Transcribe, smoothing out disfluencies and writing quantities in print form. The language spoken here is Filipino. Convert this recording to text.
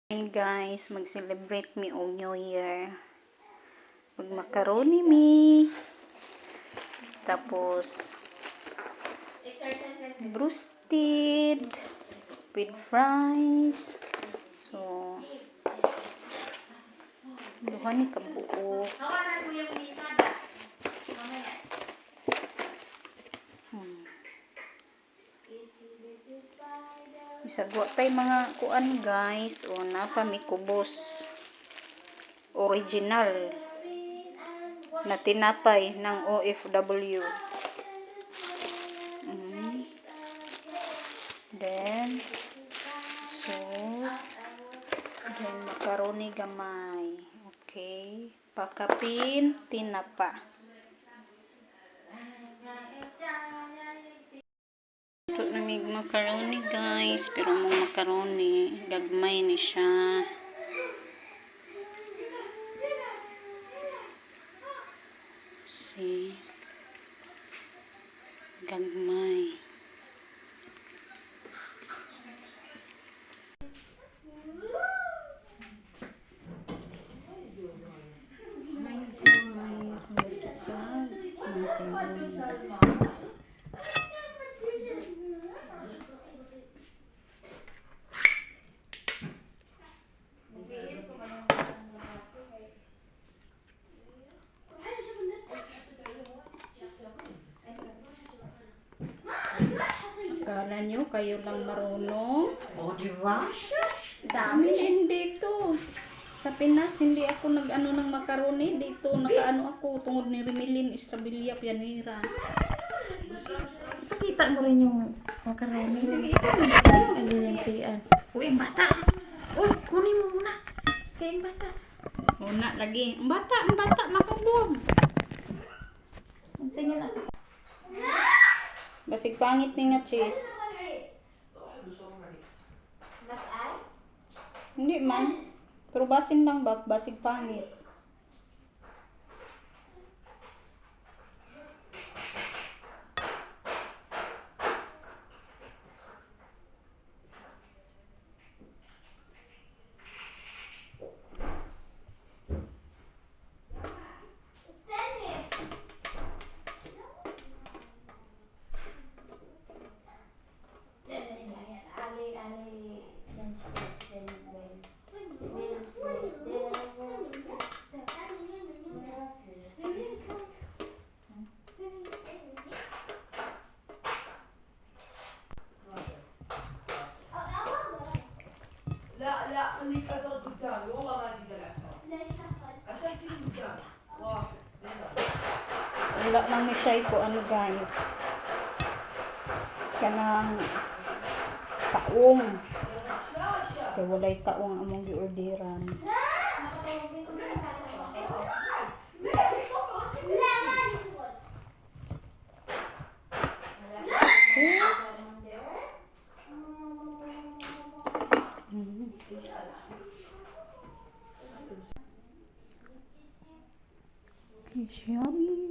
Hey guys, mag-celebrate me o New Year. Mag-macaroni me. Tapos, roasted with fries. So, duha ni kabuo. Bisagwa tay mga kuan guys, o napa mi kubos original na tinapay ng OFW. Then sauce, then macaroni gamay. Okay, pakapin tinapa. Ito namig macaroni guys, pero mong macaroni gagmay ni siya. See, gagmay. Akala nyo kayo lang marunong? O, di ba? Dami hindi to. Sa Pinas, hindi ako nag-ano ng macaroni. Dito, naka-ano ako, tungod ni Rimilin Estrabilia Pianera. Pakita mo rin yung macaroni. Sige, ikaw na yung uy, bata! Uy, kunin mo muna. Kaya yung bata. Una lagi. Ang bata, makabog. Tingnan ako. Basig pangit ni nga cheese. Hindi man. Pero basing lang ba? Basig pangit. لا خليك أزرق قدامي والله ما أزيد العشرة. ليش أخذ؟ عشان تصير قدامي. واحد اثنين. Wala lang ni siya ko ano guys. Kanang taong. Kaya walay taong among giorderan. It's yummy.